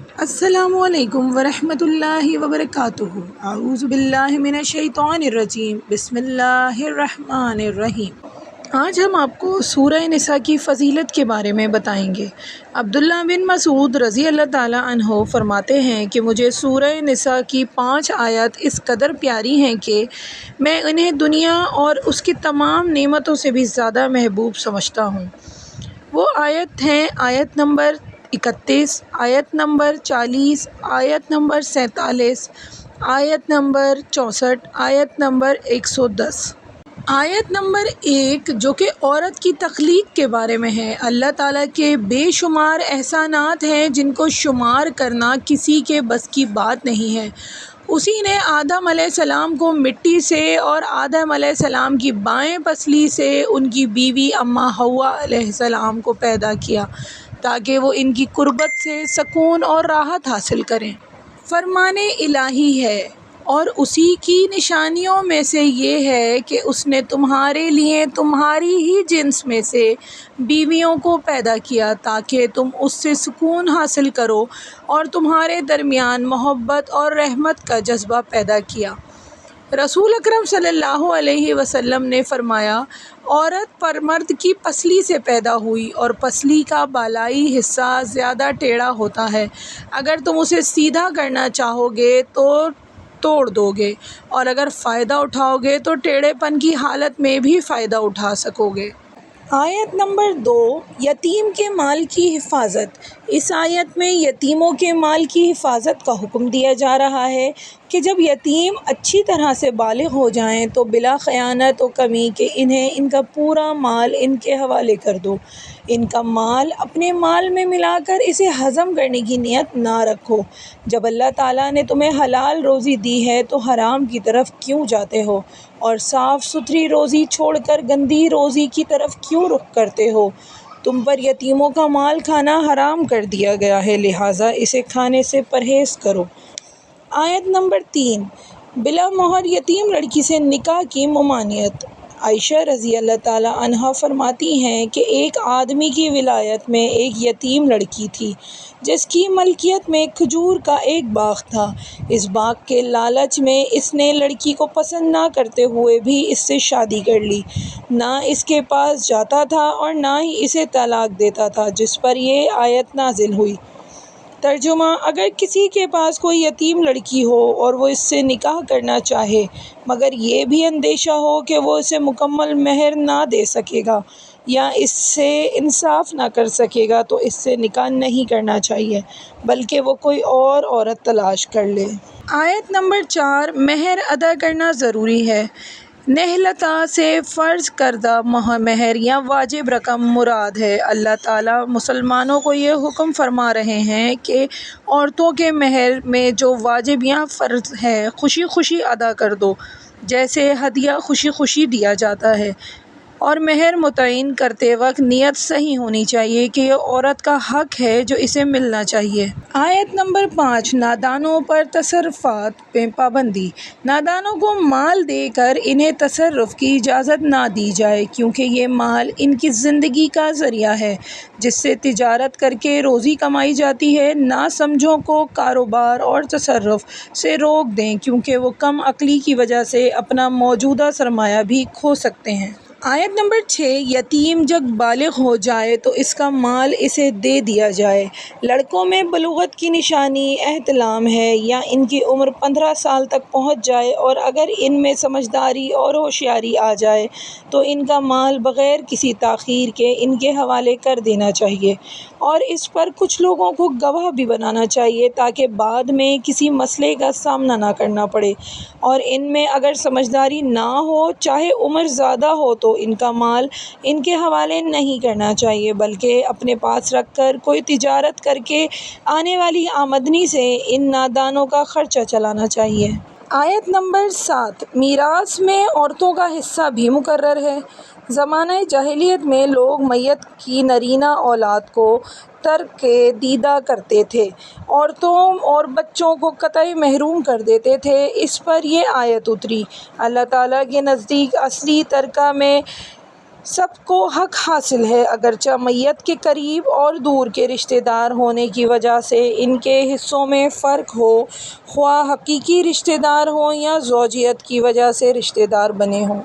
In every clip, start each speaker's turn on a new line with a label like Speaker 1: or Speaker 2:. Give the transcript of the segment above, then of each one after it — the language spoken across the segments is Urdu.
Speaker 1: السلام علیکم ورحمۃ اللہ وبرکاتہ۔ اعوذ باللہ من الشیطان الرجیم، بسم اللہ الرحمن الرحیم۔ آج ہم آپ کو سورہ نساء کی فضیلت کے بارے میں بتائیں گے۔ عبداللہ بن مسعود رضی اللہ تعالیٰ عنہ فرماتے ہیں کہ مجھے سورہ نساء کی 5 آیات اس قدر پیاری ہیں کہ میں انہیں دنیا اور اس کی تمام نعمتوں سے بھی زیادہ محبوب سمجھتا ہوں۔ وہ آیت ہیں آیت نمبر 31، آیت نمبر 40، آیت نمبر 47، آیت نمبر 64، آیت نمبر 110۔ آیت نمبر 1 جو کہ عورت کی تخلیق کے بارے میں ہے۔ اللہ تعالیٰ کے بے شمار احسانات ہیں جن کو شمار کرنا کسی کے بس کی بات نہیں ہے۔ اسی نے آدم علیہ السلام کو مٹی سے اور آدم علیہ السلام کی بائیں پسلی سے ان کی بیوی اماں حوا علیہ السلام کو پیدا کیا تاکہ وہ ان کی قربت سے سکون اور راحت حاصل کریں۔ فرمان الہی ہے، اور اسی کی نشانیوں میں سے یہ ہے کہ اس نے تمہارے لیے تمہاری ہی جنس میں سے بیویوں کو پیدا کیا تاکہ تم اس سے سکون حاصل کرو، اور تمہارے درمیان محبت اور رحمت کا جذبہ پیدا کیا۔ رسول اکرم صلی اللہ علیہ وسلم نے فرمایا، عورت پر مرد کی پسلی سے پیدا ہوئی، اور پسلی کا بالائی حصہ زیادہ ٹیڑھا ہوتا ہے۔ اگر تم اسے سیدھا کرنا چاہو گے تو توڑ دو گے، اور اگر فائدہ اٹھاؤ گے تو ٹیڑھے پن کی حالت میں بھی فائدہ اٹھا سکو گے۔ آیت نمبر 2، یتیم کے مال کی حفاظت۔ اس آیت میں یتیموں کے مال کی حفاظت کا حکم دیا جا رہا ہے کہ جب یتیم اچھی طرح سے بالغ ہو جائیں تو بلا خیانت و کمی کہ انہیں ان کا پورا مال ان کے حوالے کر دو۔ ان کا مال اپنے مال میں ملا کر اسے ہضم کرنے کی نیت نہ رکھو۔ جب اللہ تعالیٰ نے تمہیں حلال روزی دی ہے تو حرام کی طرف کیوں جاتے ہو، اور صاف ستھری روزی چھوڑ کر گندی روزی کی طرف کیوں رخ کرتے ہو؟ تم پر یتیموں کا مال کھانا حرام کر دیا گیا ہے، لہٰذا اسے کھانے سے پرہیز کرو۔ آیت نمبر 3، بلا مہر یتیم لڑکی سے نکاح کی ممانعت۔ عائشہ رضی اللہ تعالیٰ عنہا فرماتی ہیں کہ ایک آدمی کی ولایت میں ایک یتیم لڑکی تھی جس کی ملکیت میں کھجور کا ایک باغ تھا۔ اس باغ کے لالچ میں اس نے لڑکی کو پسند نہ کرتے ہوئے بھی اس سے شادی کر لی، نہ اس کے پاس جاتا تھا اور نہ ہی اسے طلاق دیتا تھا، جس پر یہ آیت نازل ہوئی۔ ترجمہ: اگر کسی کے پاس کوئی یتیم لڑکی ہو اور وہ اس سے نکاح کرنا چاہے مگر یہ بھی اندیشہ ہو کہ وہ اسے مکمل مہر نہ دے سکے گا یا اس سے انصاف نہ کر سکے گا تو اس سے نکاح نہیں کرنا چاہیے، بلکہ وہ کوئی اور عورت تلاش کر لے۔ آیت نمبر 4، مہر ادا کرنا ضروری ہے۔ نحلتا سے فرض کردہ مہر یا واجب رقم مراد ہے۔ اللہ تعالیٰ مسلمانوں کو یہ حکم فرما رہے ہیں کہ عورتوں کے مہر میں جو واجب یا فرض ہے خوشی خوشی ادا کر دو، جیسے ہدیہ خوشی خوشی دیا جاتا ہے، اور مہر متعین کرتے وقت نیت صحیح ہونی چاہیے کہ یہ عورت کا حق ہے جو اسے ملنا چاہیے۔ آیت نمبر 5، نادانوں پر تصرفات پہ پابندی۔ نادانوں کو مال دے کر انہیں تصرف کی اجازت نہ دی جائے، کیونکہ یہ مال ان کی زندگی کا ذریعہ ہے جس سے تجارت کر کے روزی کمائی جاتی ہے۔ ناسمجھوں کو کاروبار اور تصرف سے روک دیں، کیونکہ وہ کم عقلی کی وجہ سے اپنا موجودہ سرمایہ بھی کھو سکتے ہیں۔ آیت نمبر 6، یتیم جب بالغ ہو جائے تو اس کا مال اسے دے دیا جائے۔ لڑکوں میں بلوغت کی نشانی احتلام ہے یا ان کی عمر 15 سال تک پہنچ جائے، اور اگر ان میں سمجھداری اور ہوشیاری آ جائے تو ان کا مال بغیر کسی تاخیر کے ان کے حوالے کر دینا چاہیے، اور اس پر کچھ لوگوں کو گواہ بھی بنانا چاہیے تاکہ بعد میں کسی مسئلے کا سامنا نہ کرنا پڑے۔ اور ان میں اگر سمجھداری نہ ہو، چاہے عمر زیادہ ہو، تو ان کا مال ان کے حوالے نہیں کرنا چاہیے، بلکہ اپنے پاس رکھ کر کوئی تجارت کر کے آنے والی آمدنی سے ان نادانوں کا خرچہ چلانا چاہیے۔ آیت نمبر 7، میراث میں عورتوں کا حصہ بھی مقرر ہے۔ زمانہ جاہلیت میں لوگ میت کی نرینہ اولاد کو ترک دیدہ کرتے تھے، عورتوں اور بچوں کو قطعی محروم کر دیتے تھے۔ اس پر یہ آیت اتری۔ اللہ تعالیٰ کے نزدیک اصلی ترکہ میں سب کو حق حاصل ہے، اگرچہ میت کے قریب اور دور کے رشتہ دار ہونے کی وجہ سے ان کے حصوں میں فرق ہو، خواہ حقیقی رشتہ دار ہوں یا زوجیت کی وجہ سے رشتہ دار بنے ہوں۔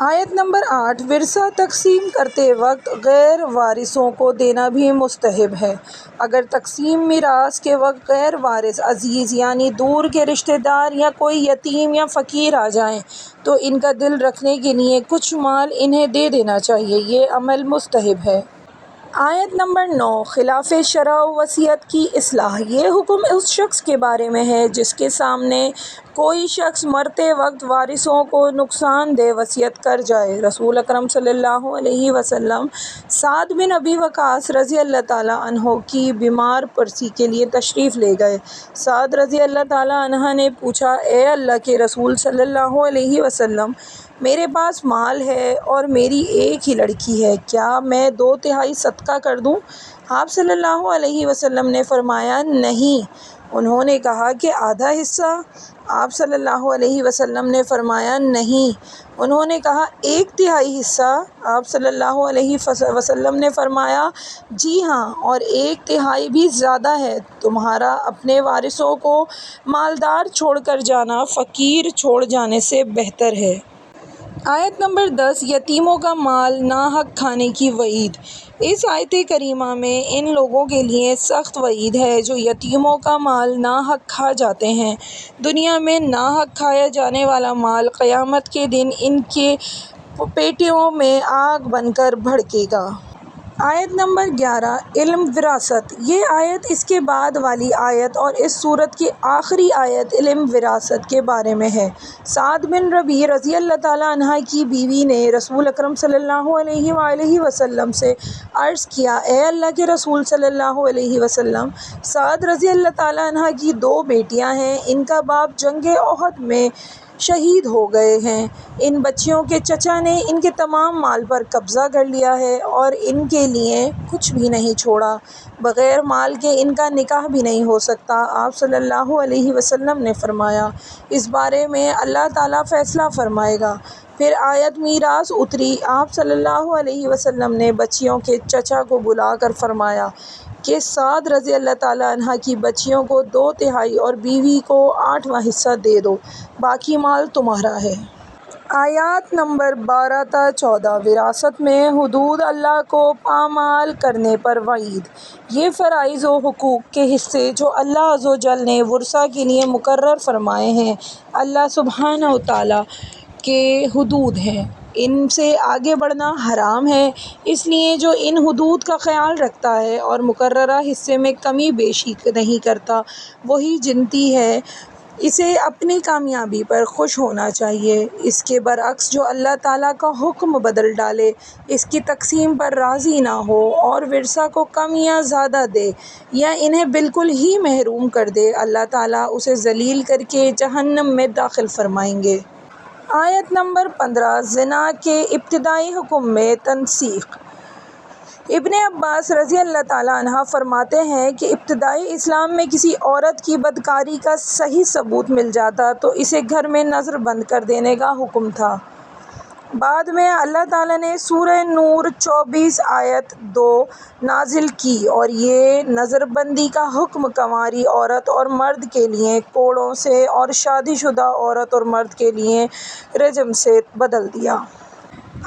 Speaker 1: آیت نمبر 8، ورثہ تقسیم کرتے وقت غیر وارثوں کو دینا بھی مستحب ہے۔ اگر تقسیم میراث کے وقت غیر وارث عزیز یعنی دور کے رشتہ دار یا کوئی یتیم یا فقیر آ جائیں تو ان کا دل رکھنے کے لیے کچھ مال انہیں دے دینا چاہیے، یہ عمل مستحب ہے۔ آیت نمبر 9، خلاف شرع وصیت کی اصلاح۔ یہ حکم اس شخص کے بارے میں ہے جس کے سامنے کوئی شخص مرتے وقت وارثوں کو نقصان دہ وصیت کر جائے۔ رسول اکرم صلی اللہ علیہ وسلم سعد بن ابی وقاص رضی اللہ تعالیٰ عنہ کی بیمار پرسی کے لیے تشریف لے گئے۔ سعد رضی اللہ تعالیٰ عنہ نے پوچھا، اے اللہ کے رسول صلی اللہ علیہ وسلم، میرے پاس مال ہے اور میری ایک ہی لڑکی ہے، کیا میں 2/3 صدقہ کر دوں؟ آپ صلی اللہ علیہ وسلم نے فرمایا نہیں۔ انہوں نے کہا کہ آدھا حصہ؟ آپ صلی اللہ علیہ وسلم نے فرمایا نہیں۔ انہوں نے کہا 1/3 حصہ؟ آپ صلی اللہ علیہ وسلم نے فرمایا جی ہاں، اور 1/3 بھی زیادہ ہے۔ تمہارا اپنے وارثوں کو مالدار چھوڑ کر جانا فقیر چھوڑ جانے سے بہتر ہے۔ آیت نمبر 10، یتیموں کا مال ناحق کھانے کی وعید۔ اس آیت کریمہ میں ان لوگوں کے لیے سخت وعید ہے جو یتیموں کا مال ناحق کھا جاتے ہیں۔ دنیا میں ناحق کھایا جانے والا مال قیامت کے دن ان کے پیٹوں میں آگ بن کر بھڑکے گا۔ آیت نمبر 11، علم وراثت۔ یہ آیت اس کے بعد والی آیت اور اس سورت کی آخری آیت علم وراثت کے بارے میں ہے۔ سعد بن ربیع رضی اللہ تعالیٰ عنہ کی بیوی نے رسول اکرم صلی اللہ علیہ وآلہ وسلم سے عرض کیا، اے اللہ کے رسول صلی اللہ علیہ وسلم، سعد رضی اللہ تعالیٰ عنہ کی 2 بیٹیاں ہیں، ان کا باپ جنگ احد میں شہید ہو گئے ہیں، ان بچیوں کے چچا نے ان کے تمام مال پر قبضہ کر لیا ہے اور ان کے لیے کچھ بھی نہیں چھوڑا، بغیر مال کے ان کا نکاح بھی نہیں ہو سکتا۔ آپ صلی اللہ علیہ وسلم نے فرمایا، اس بارے میں اللہ تعالیٰ فیصلہ فرمائے گا۔ پھر آیت میراث اتری۔ آپ صلی اللہ علیہ وسلم نے بچیوں کے چچا کو بلا کر فرمایا کہ سعد رضی اللہ تعالیٰ عنہ کی بچیوں کو 2/3 اور بیوی کو 8واں حصہ دے دو، باقی مال تمہارا ہے۔ آیات نمبر 12 تا 14، وراثت میں حدود اللہ کو پامال کرنے پر وعید۔ یہ فرائض و حقوق کے حصے جو اللہ عز و جل نے ورثہ کے لیے مقرر فرمائے ہیں، اللہ سبحانہ وتعالیٰ کے حدود ہیں، ان سے آگے بڑھنا حرام ہے۔ اس لیے جو ان حدود کا خیال رکھتا ہے اور مقررہ حصے میں کمی بیشی نہیں کرتا، وہی جنتی ہے۔ اسے اپنی کامیابی پر خوش ہونا چاہیے۔ اس کے برعکس جو اللہ تعالیٰ کا حکم بدل ڈالے، اس کی تقسیم پر راضی نہ ہو اور ورثہ کو کم یا زیادہ دے یا انہیں بالکل ہی محروم کر دے، اللہ تعالیٰ اسے ذلیل کر کے جہنم میں داخل فرمائیں گے۔ آیت نمبر 15، زنا کے ابتدائی حکم میں تنسیخ۔ ابن عباس رضی اللہ تعالیٰ عنہ فرماتے ہیں کہ ابتدائی اسلام میں کسی عورت کی بدکاری کا صحیح ثبوت مل جاتا تو اسے گھر میں نظر بند کر دینے کا حکم تھا۔ بعد میں اللہ تعالیٰ نے سورہ نور 24 آیت 2 نازل کی اور یہ نظر بندی کا حکم کنواری عورت اور مرد کے لیے کوڑوں سے اور شادی شدہ عورت اور مرد کے لیے رجم سے بدل دیا۔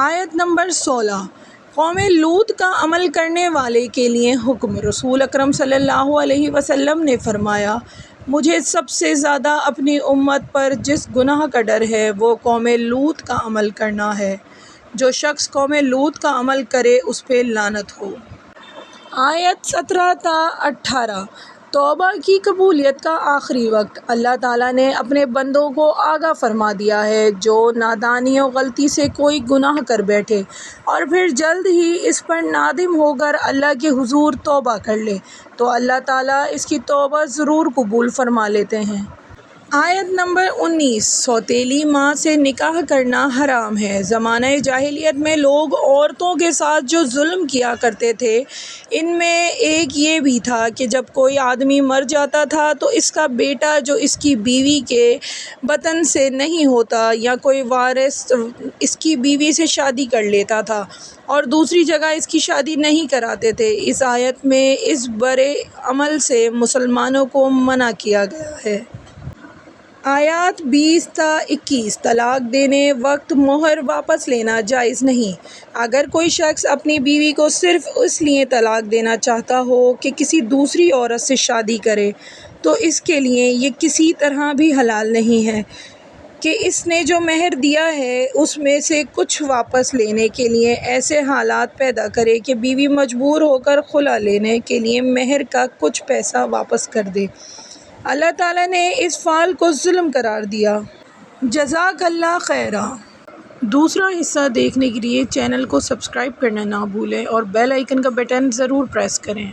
Speaker 1: آیت نمبر 16، قوم لوط کا عمل کرنے والے کے لیے حکم۔ رسول اکرم صلی اللہ علیہ وسلم نے فرمایا، مجھے سب سے زیادہ اپنی امت پر جس گناہ کا ڈر ہے وہ قوم لوط کا عمل کرنا ہے۔ جو شخص قوم لوط کا عمل کرے اس پہ لعنت ہو۔ آیت 17 تا 18، توبہ کی قبولیت کا آخری وقت۔ اللہ تعالیٰ نے اپنے بندوں کو آگاہ فرما دیا ہے جو نادانی و غلطی سے کوئی گناہ کر بیٹھے اور پھر جلد ہی اس پر نادم ہو کر اللہ کے حضور توبہ کر لے تو اللہ تعالیٰ اس کی توبہ ضرور قبول فرما لیتے ہیں۔ آیت نمبر 19، سوتیلی ماں سے نکاح کرنا حرام ہے۔ زمانہ جاہلیت میں لوگ عورتوں کے ساتھ جو ظلم کیا کرتے تھے، ان میں ایک یہ بھی تھا کہ جب کوئی آدمی مر جاتا تھا تو اس کا بیٹا جو اس کی بیوی کے بطن سے نہیں ہوتا یا کوئی وارث اس کی بیوی سے شادی کر لیتا تھا اور دوسری جگہ اس کی شادی نہیں کراتے تھے۔ اس آیت میں اس برے عمل سے مسلمانوں کو منع کیا گیا ہے۔ آیات 20 تا 21، طلاق دینے وقت مہر واپس لینا جائز نہیں۔ اگر کوئی شخص اپنی بیوی کو صرف اس لیے طلاق دینا چاہتا ہو کہ کسی دوسری عورت سے شادی کرے تو اس کے لیے یہ کسی طرح بھی حلال نہیں ہے کہ اس نے جو مہر دیا ہے اس میں سے کچھ واپس لینے کے لیے ایسے حالات پیدا کرے کہ بیوی مجبور ہو کر خلا لینے کے لیے مہر کا کچھ پیسہ واپس کر دے۔ اللہ تعالیٰ نے اس فعل کو ظلم قرار دیا۔ جزاک اللہ خیرا۔ دوسرا حصہ دیکھنے کے لیے چینل کو سبسکرائب کرنا نہ بھولیں اور بیل آئیکن کا بٹن ضرور پریس کریں۔